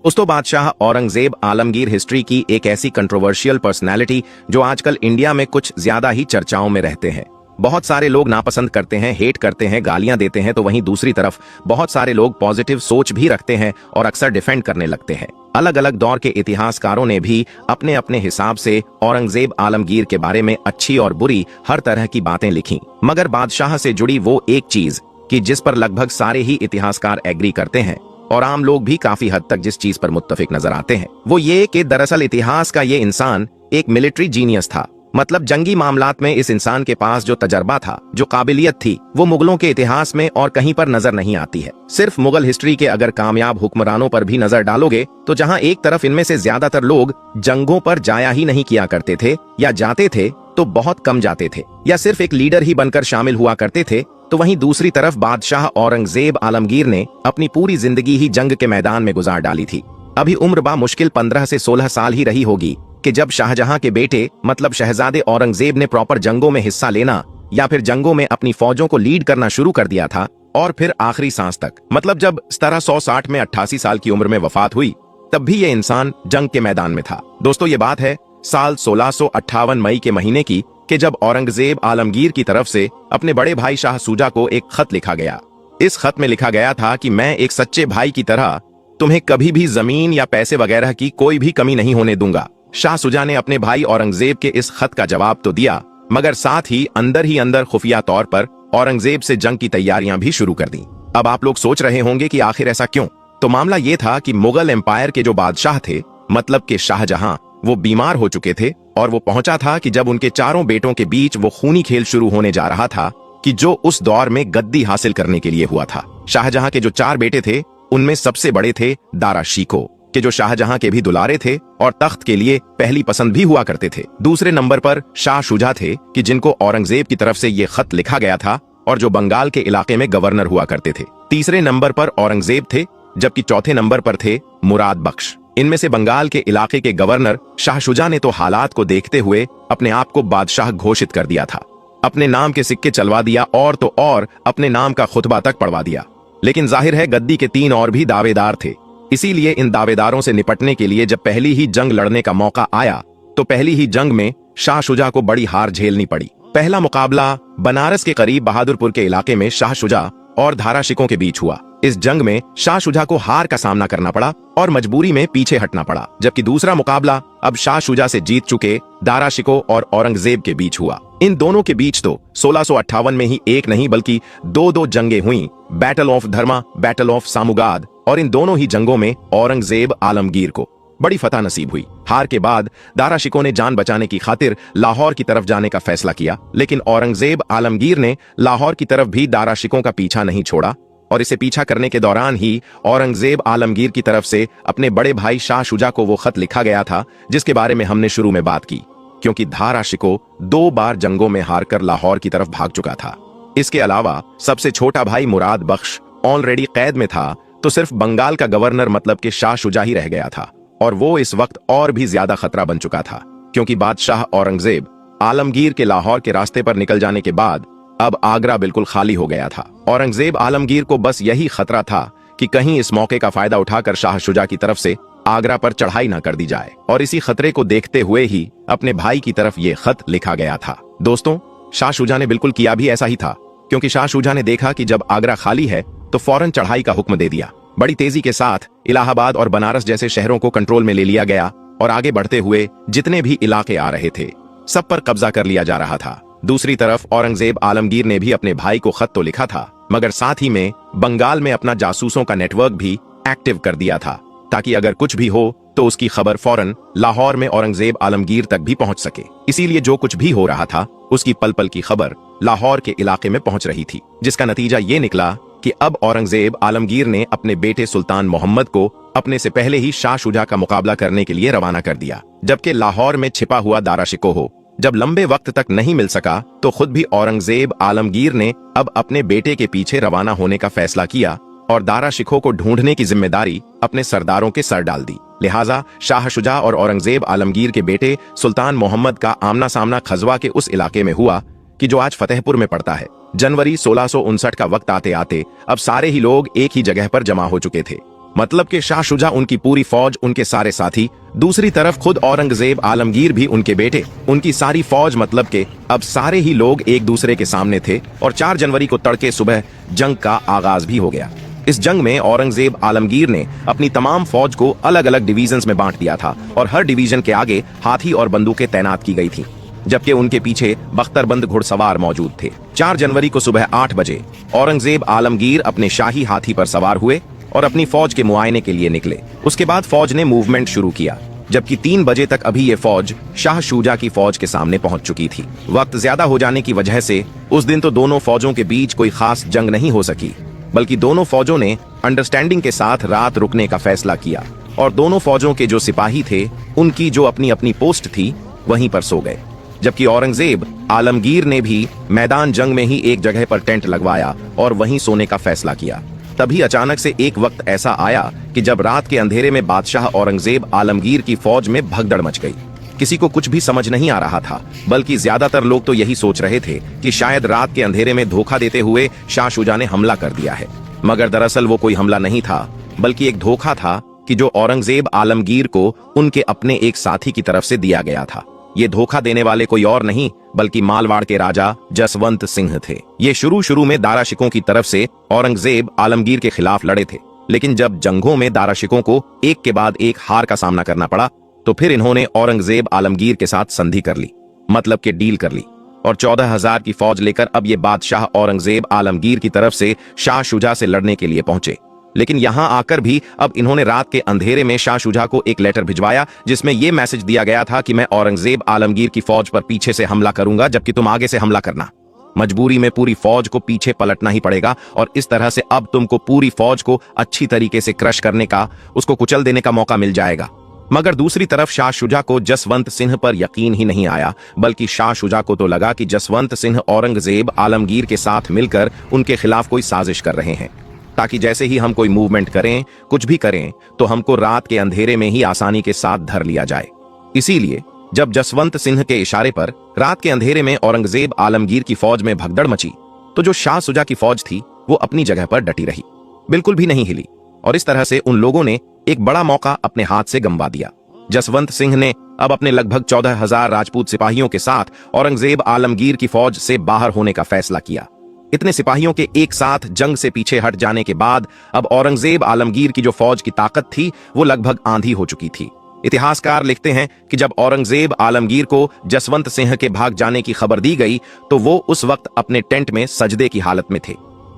दोस्तों, बादशाह औरंगजेब आलमगीर हिस्ट्री की एक ऐसी कंट्रोवर्शियल पर्सनैलिटी जो आजकल इंडिया में कुछ ज्यादा ही चर्चाओं में रहते हैं। बहुत सारे लोग नापसंद करते हैं, हेट करते हैं, गालियां देते हैं, तो वहीं दूसरी तरफ बहुत सारे लोग पॉजिटिव सोच भी रखते हैं और अक्सर डिफेंड करने लगते हैं। अलग अलग दौर के इतिहासकारों ने भी अपने अपने हिसाब से औरंगजेब आलमगीर के बारे में अच्छी और बुरी हर तरह की बातें लिखी, मगर बादशाह से जुड़ी वो एक चीज कि जिस पर लगभग सारे ही इतिहासकार एग्री करते हैं और आम लोग भी काफी हद तक जिस चीज पर मुत्तफिक नजर आते हैं, वो ये कि दरअसल इतिहास का ये इंसान एक मिलिट्री जीनियस था। मतलब जंगी मामलात में इस इंसान के पास जो तजर्बा था, जो काबिलियत थी, वो मुगलों के इतिहास में और कहीं पर नजर नहीं आती है। सिर्फ मुगल हिस्ट्री के अगर कामयाब हुक्मरानों पर भी नजर डालोगे तो जहां एक तरफ इनमें से ज्यादातर लोग जंगों पर जाया ही नहीं किया करते थे, या जाते थे तो बहुत कम जाते थे, या सिर्फ एक लीडर ही बनकर शामिल हुआ करते थे, तो वहीं दूसरी तरफ बादशाह औरंगजेब आलमगीर ने अपनी पूरी जिंदगी ही जंग के मैदान में गुजार डाली थी। अभी उम्र बा मुश्किल 15 से 16 साल ही रही होगी कि जब शाहजहां के बेटे मतलब शहजादे औरंगजेब ने प्रॉपर जंगों में हिस्सा लेना या फिर जंगों में अपनी फौजों को लीड करना शुरू कर दिया था। और फिर आखिरी सांस तक, मतलब जब 1760 में 88 साल की उम्र में वफात हुई, तब भी ये इंसान जंग के मैदान में था। दोस्तों, ये बात है साल 1658 मई के महीने की कि जब औरंगजेब आलमगीर की तरफ से अपने बड़े भाई शाह शुजा को एक खत लिखा गया। इस खत में लिखा गया था कि मैं एक सच्चे भाई की तरह तुम्हें कभी भी जमीन या पैसे वगैरह की कोई भी कमी नहीं होने दूंगा। शाह शुजा ने अपने भाई औरंगजेब के इस खत का जवाब तो दिया, मगर साथ ही अंदर खुफिया तौर पर औरंगजेब से जंग की तैयारियां भी शुरू कर दी। अब आप लोग सोच रहे होंगे कि आखिर ऐसा क्यों? तो मामला ये था कि मुगल एम्पायर के जो बादशाह थे, मतलब के शाहजहां, वो बीमार हो चुके थे और वो पहुंचा था कि जब उनके चारों बेटों के बीच वो खूनी खेल शुरू होने जा रहा था कि जो उस दौर में गद्दी हासिल करने के लिए हुआ था। शाहजहां के जो 4 बेटे थे, उनमें सबसे बड़े थे दारा शिको, कि जो शाहजहां के भी दुलारे थे और तख्त के लिए पहली पसंद भी हुआ करते थे। दूसरे नंबर पर शाह शुजा थे कि जिनको औरंगजेब की तरफ से ये खत लिखा गया था और जो बंगाल के इलाके में गवर्नर हुआ करते थे। तीसरे नंबर पर औरंगजेब थे, जबकि चौथे नंबर पर थे मुराद बख्श। इनमें से बंगाल के इलाके के गवर्नर शाह शुजा ने तो हालात को देखते हुए अपने आप को बादशाह घोषित कर दिया था, अपने नाम के सिक्के चलवा दिया और तो और अपने नाम का खुतबा तक पढ़वा दिया। लेकिन जाहिर है गद्दी के 3 और भी दावेदार थे, इसीलिए इन दावेदारों से निपटने के लिए जब पहली ही जंग लड़ने का मौका आया तो पहली ही जंग में शाह शुजा को बड़ी हार झेलनी पड़ी। पहला मुकाबला बनारस के करीब बहादुरपुर के इलाके में शाह शुजा और दारा शिकों के बीच हुआ। इस जंग में शाह शुजा को हार का सामना करना पड़ा और मजबूरी में पीछे हटना पड़ा, जबकि दूसरा मुकाबला अब शाह शुजा से जीत चुके दारा शिको और औरंगजेब के बीच हुआ। इन दोनों के बीच तो 1658 में ही एक नहीं बल्कि 2 जंगें हुई, battle of Dharmat, battle of Samugarh, और इन दोनों ही जंगों में औरंगजेब आलमगीर को बड़ी फतह नसीब हुई। हार के बाद दारा शिको ने जान बचाने की खातिर लाहौर की तरफ जाने का फैसला किया, लेकिन औरंगजेब आलमगीर ने लाहौर की तरफ भी दारा शिकों का पीछा नहीं छोड़ा और इसे पीछा करने के दौरान ही औरंगजेब आलमगीर की तरफ से अपने बड़े भाई शाह शुजा को वो खत लिखा गया था जिसके बारे में हमने शुरू में बात की, क्योंकि दारा शिको 2 बार जंगों में हारकर लाहौर की तरफ भाग चुका था। इसके अलावा सबसे छोटा भाई मुराद बख्श ऑलरेडी कैद में था, तो सिर्फ बंगाल का गवर्नर मतलब के शाह शुजा ही रह गया था और वो इस वक्त और भी ज्यादा खतरा बन चुका था, क्योंकि बादशाह औरंगजेब आलमगीर के लाहौर के रास्ते पर निकल जाने के बाद अब आगरा बिल्कुल खाली हो गया था। औरंगजेब आलमगीर को बस यही खतरा था कि कहीं इस मौके का फायदा उठाकर शाह शुजा की तरफ से आगरा पर चढ़ाई ना कर दी जाए, और इसी खतरे को देखते हुए ही अपने भाई की तरफ ये खत लिखा गया था। दोस्तों, शाह शुजा ने बिल्कुल किया भी ऐसा ही था, क्योंकि शाह शुजा ने देखा कि जब आगरा खाली है तो फौरन चढ़ाई का हुक्म दे दिया। बड़ी तेजी के साथ इलाहाबाद और बनारस जैसे शहरों को कंट्रोल में ले लिया गया और आगे बढ़ते हुए जितने भी इलाके आ रहे थे सब पर कब्जा कर लिया जा रहा था। दूसरी तरफ औरंगजेब आलमगीर ने भी अपने भाई को खत तो लिखा था, मगर साथ ही में बंगाल में अपना जासूसों का नेटवर्क भी एक्टिव कर दिया था, ताकि अगर कुछ भी हो तो उसकी खबर फौरन लाहौर में औरंगजेब आलमगीर तक भी पहुंच सके। इसीलिए जो कुछ भी हो रहा था उसकी पल पल की खबर लाहौर के इलाके में पहुंच रही थी, जिसका नतीजा ये निकला कि अब औरंगजेब आलमगीर ने अपने बेटे सुल्तान मोहम्मद को अपने से पहले ही शाह शुजा का मुकाबला करने के लिए रवाना कर दिया, जबकि लाहौर में छिपा हुआ दारा शिको हो जब लंबे वक्त तक नहीं मिल सका तो खुद भी औरंगजेब आलमगीर ने अब अपने बेटे के पीछे रवाना होने का फैसला किया और दारा शिको को ढूंढने की जिम्मेदारी अपने सरदारों के सर डाल दी। लिहाजा शाह शुजा और औरंगजेब आलमगीर के बेटे सुल्तान मोहम्मद का आमना सामना खजवा के उस इलाके में हुआ कि जो आज फतेहपुर में पड़ता है। जनवरी 1659 का वक्त आते आते अब सारे ही लोग एक ही जगह पर जमा हो चुके थे। मतलब कि शाह शुजा, उनकी पूरी फौज, उनके सारे साथी, दूसरी तरफ खुद औरंगजेब आलमगीर भी, उनके बेटे, उनकी सारी फौज, मतलब कि अब सारे ही लोग एक दूसरे के सामने थे। और 4 जनवरी को तड़के सुबह जंग का आगाज भी हो गया। इस जंग में औरंगजेब आलमगीर ने अपनी तमाम फौज को अलग अलग डिवीजन्स में बांट दिया था और हर डिवीजन के आगे हाथी और बंदूकें तैनात की गई थी, जबकि उनके पीछे बख्तरबंद घुड़सवार मौजूद थे। 4 जनवरी को सुबह 8 बजे औरंगजेब आलमगीर अपने शाही हाथी पर सवार हुए और अपनी फौज के मुआयने के लिए निकले। उसके बाद फौज ने मूवमेंट शुरू किया, जबकि 3 बजे तक अभी ये फौज शाह शुजा की फौज के सामने पहुंच चुकी थी। वक्त ज्यादा हो जाने की वजह से उस दिन तो दोनों फौजों के बीच कोई खास जंग नहीं हो सकी, बल्कि दोनों फौजों ने अंडरस्टैंडिंग के साथ रात रुकने का फैसला किया और दोनों फौजों के जो सिपाही थे उनकी जो अपनी अपनी पोस्ट थी वहीं पर सो गए। जबकि औरंगजेब आलमगीर ने भी मैदान जंग में ही एक जगह पर टेंट लगवाया और वहीं सोने का फैसला किया। तभी अचानक से एक वक्त ऐसा आया कि जब रात के अंधेरे में बादशाह औरंगजेब आलमगीर की फौज में भगदड़ मच गई। किसी को कुछ भी समझ नहीं आ रहा था, बल्कि ज्यादातर लोग तो यही सोच रहे थे कि शायद रात के अंधेरे में धोखा देते हुए शाह शुजा ने हमला कर दिया है। मगर दरअसल वो कोई हमला नहीं था, बल्कि एक धोखा था कि जो औरंगजेब आलमगीर को उनके अपने एक साथी की तरफ से दिया गया था। ये धोखा देने वाले कोई और नहीं बल्कि मालवाड़ के राजा जसवंत सिंह थे। ये शुरू में दाराशिकों की तरफ से औरंगजेब आलमगीर के खिलाफ लड़े थे, लेकिन जब जंगों में दाराशिकों को एक के बाद एक हार का सामना करना पड़ा तो फिर इन्होंने औरंगजेब आलमगीर के साथ संधि कर ली, मतलब कि डील कर ली, और 14,000 की फौज लेकर अब ये बादशाह औरंगजेब आलमगीर की तरफ से शाह शुजा से लड़ने के लिए पहुंचे। लेकिन यहां आकर भी अब इन्होंने रात के अंधेरे में शाह शुजा को एक लेटर भिजवाया जिसमें यह मैसेज दिया गया था कि मैं औरंगजेब आलमगीर की फौज पर पीछे से हमला करूंगा, जबकि तुम आगे से हमला करना। मजबूरी में पूरी फौज को पीछे पलटना ही पड़ेगा और इस तरह से अब तुमको पूरी फौज को अच्छी तरीके से क्रश करने का, उसको कुचल देने का मौका मिल जाएगा। मगर दूसरी तरफ शाह शुजा को जसवंत सिंह पर यकीन ही नहीं आया, बल्कि शाह शुजा को तो लगा कि जसवंत सिंह औरंगजेब आलमगीर के साथ मिलकर उनके खिलाफ कोई साजिश कर रहे हैं, ताकि जैसे ही हम कोई मूवमेंट करें, कुछ भी करें, तो हमको रात के अंधेरे में ही आसानी के साथ धर लिया जाए। इसीलिए जब जसवंत सिंह के इशारे पर रात के अंधेरे में औरंगजेब आलमगीर की फौज में भगदड़ मची, तो जो शाह शुजा की फौज थी वो अपनी जगह पर डटी रही, बिल्कुल भी नहीं हिली, और इस तरह से उन लोगों ने एक बड़ा मौका अपने हाथ से गंवा दिया। जसवंत सिंह ने अब अपने लगभग 14,000 राजपूत सिपाहियों के साथ औरंगजेब आलमगीर की फौज से बाहर होने का फैसला किया। इतने सिपाहियों के एक साथ जंग से पीछे हट जाने के बाद अब औरंगजेब आलमगीर की जो फौज की ताकत थी वो लगभग आंधी हो चुकी थी। इतिहासकार लिखते हैं कि जब औरंगजेब आलमगीर को जसवंत सिंह के भाग जाने की खबर दी गई तो वो उस वक्त अपने टेंट में सजदे की हालत में थे।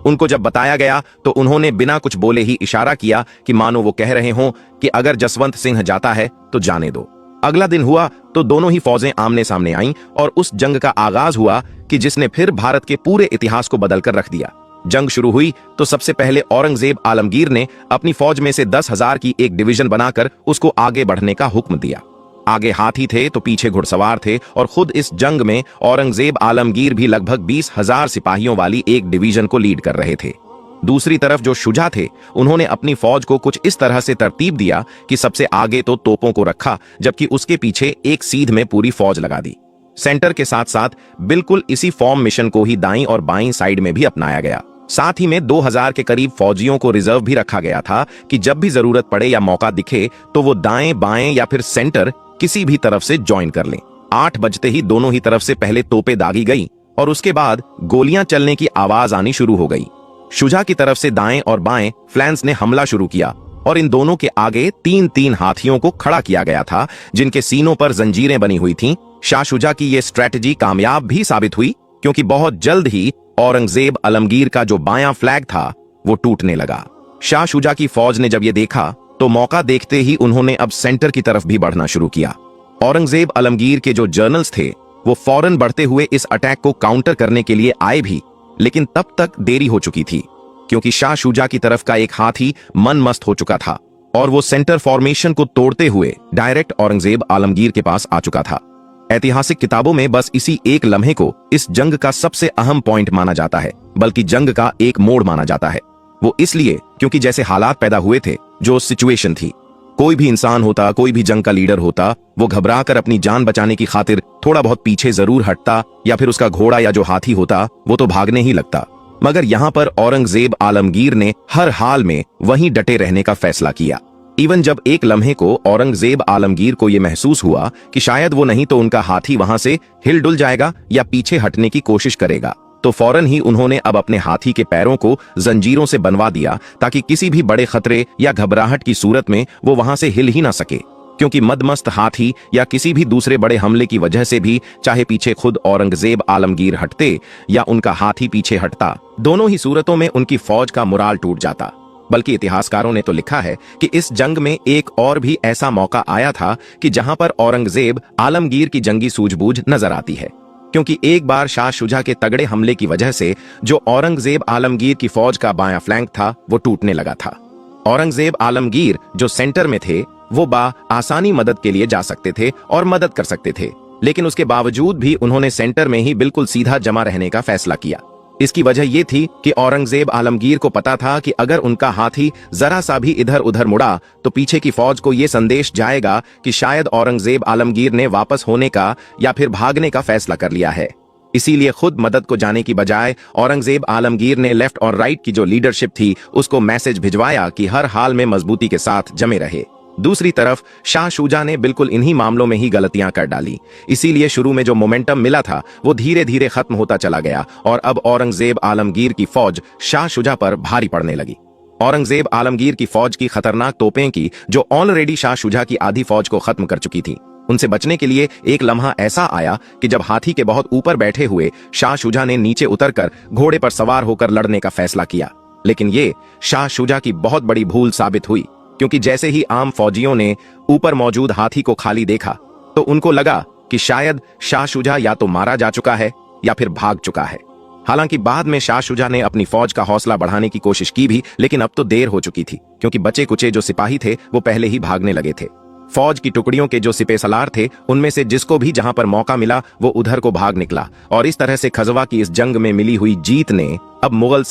उनको जब बताया गया तो उन्होंने बिना कुछ बोले ही इशारा किया कि मानो वो कह रहे हों कि अगर जसवंत सिंह जाता है तो जाने दो। अगला दिन हुआ तो दोनों ही फौजें आमने सामने आईं और उस जंग का आगाज हुआ कि जिसने फिर भारत के पूरे इतिहास को बदलकर रख दिया। जंग शुरू हुई तो सबसे पहले औरंगजेब आलमगीर ने अपनी फौज में से 10,000 की एक डिवीजन बनाकर उसको आगे बढ़ने का हुक्म दिया। आगे हाथी थे तो पीछे घुड़सवार थे, और खुद इस जंग में औरंगजेब आलमगीर भी लगभग 20,000 सिपाहियों वाली एक डिवीजन को लीड कर रहे थे। दूसरी तरफ जो शुजा थे उन्होंने अपनी फौज को कुछ इस तरह से तरतीब दिया कि सबसे आगे तो तोपों को रखा, जबकि उसके पीछे एक सीध में पूरी फौज लगा दी। सेंटर के साथ साथ बिल्कुल इसी फॉर्म मिशन को ही दाईं और बाईं साइड में भी अपनाया गया। साथ ही में 2,000 के करीब फौजियों को रिजर्व भी रखा गया था कि जब भी जरूरत पड़े या मौका दिखे तो वो दाएं बाएं या फिर सेंटर किसी भी तरफ से ज्वाइन कर लें। 8 बजते ही दोनों ही तरफ से पहले तोपें दागी गई और उसके बाद गोलियां चलने की आवाज आनी शुरू हो गई। शुजा की तरफ से दाएं और बाएं फ्लैंक्स ने हमला शुरू किया और इन दोनों के आगे 3-3 हाथियों को खड़ा किया गया था जिनके सीनों पर जंजीरें बनी हुई थीं। शाह शुजा की यह स्ट्रेटजी कामयाब भी साबित हुई, क्योंकि बहुत जल्द ही औरंगजेब आलमगीर का जो बायां फ्लैग था वो टूटने लगा। शाह शुजा की फौज ने जब ये देखा तो मौका देखते ही उन्होंने अब सेंटर की तरफ भी बढ़ना शुरू किया। औरंगजेब आलमगीर के जो जनरल्स थे वो फौरन बढ़ते हुए इस अटैक को काउंटर करने के लिए आए भी, लेकिन तब तक देरी हो चुकी थी, क्योंकि शाह शुजा की तरफ का एक हाथी मन मस्त हो चुका था और वो सेंटर फॉर्मेशन को तोड़ते हुए डायरेक्ट औरंगजेब आलमगीर के पास आ चुका था। ऐतिहासिक किताबों में बस इसी एक लम्हे को इस जंग का सबसे अहम पॉइंट माना जाता है, बल्कि जंग का एक मोड़ माना जाता है। वो इसलिए क्योंकि जैसे हालात पैदा हुए थे, जो सिचुएशन थी, कोई भी इंसान होता, कोई भी जंग का लीडर होता, वो घबराकर अपनी जान बचाने की खातिर थोड़ा बहुत पीछे जरूर हटता, या फिर उसका घोड़ा या जो हाथी होता वो तो भागने ही लगता। मगर यहाँ पर औरंगजेब आलमगीर ने हर हाल में वहीं डटे रहने का फैसला किया। इवन जब एक लम्हे को औरंगजेब आलमगीर को यह महसूस हुआ कि शायद वो नहीं तो उनका हाथी वहां से हिल-डुल जाएगा या पीछे हटने की कोशिश करेगा, तो फौरन ही उन्होंने अब अपने हाथी के पैरों को जंजीरों से बनवा दिया ताकि किसी भी बड़े खतरे या घबराहट की सूरत में वो वहां से हिल ही ना सके। क्योंकि मदमस्त हाथी या किसी भी दूसरे बड़े हमले की वजह से भी चाहे पीछे खुद औरंगजेब आलमगीर हटते या उनका हाथी पीछे हटता, दोनों ही सूरतों में उनकी फौज का मुराल टूट जाता। बल्कि इतिहासकारों ने तो लिखा है कि इस जंग में एक और भी ऐसा मौका आया था कि जहां पर औरंगजेब आलमगीर की जंगी सूझबूझ नजर आती है। क्योंकि एक बार शाह शुजा के तगड़े हमले की वजह से जो औरंगजेब आलमगीर की फौज का बायां फ्लैंक था वो टूटने लगा था। औरंगजेब आलमगीर जो सेंटर में थे वो आसानी मदद के लिए जा सकते थे और मदद कर सकते थे, लेकिन उसके बावजूद भी उन्होंने सेंटर में ही बिल्कुल सीधा जमा रहने का फैसला किया। इसकी वजह यह थी कि औरंगजेब आलमगीर को पता था कि अगर उनका हाथी जरा सा भी इधर उधर मुड़ा तो पीछे की फौज को यह संदेश जाएगा कि शायद औरंगजेब आलमगीर ने वापस होने का या फिर भागने का फैसला कर लिया है। इसीलिए खुद मदद को जाने की बजाय औरंगजेब आलमगीर ने लेफ्ट और राइट की जो लीडरशिप थी उसको मैसेज भिजवाया कि हर हाल में मजबूती के साथ जमे रहे। दूसरी तरफ शाह शुजा ने बिल्कुल इन्हीं मामलों में ही गलतियां कर डाली। इसीलिए शुरू में जो मोमेंटम मिला था वो धीरे धीरे खत्म होता चला गया और अब औरंगजेब आलमगीर की फौज शाह शुजा पर भारी पड़ने लगी। औरंगजेब आलमगीर की फौज की खतरनाक तोपें की जो ऑलरेडी शाह शुजा की आधी फौज को खत्म कर चुकी थी, उनसे बचने के लिए एक लम्हा ऐसा आया कि जब हाथी के बहुत ऊपर बैठे हुए शाह शुजा ने नीचे उतरकर घोड़े पर सवार होकर लड़ने का फैसला किया। लेकिन ये शाह शुजा की बहुत बड़ी भूल साबित हुई, क्योंकि जैसे ही आम फौजियों ने ऊपर मौजूद हाथी को खाली देखा तो उनको लगा कि शायद शाह शुजा या तो मारा जा चुका है या फिर भाग चुका है। हालांकि बाद में शाह शुजा ने अपनी फौज का हौसला बढ़ाने की कोशिश की भी, लेकिन अब तो देर हो चुकी थी, क्योंकि बचे कुचे जो सिपाही थे वो पहले ही भागने लगे थे। फौज की टुकड़ियों के जो सिपेसलार थे उनमें से जिसको भी जहां पर मौका मिला वो उधर को भाग निकला और इस तरह से खजवा की इस जंग में मिली हुई जीत ने अब मुगल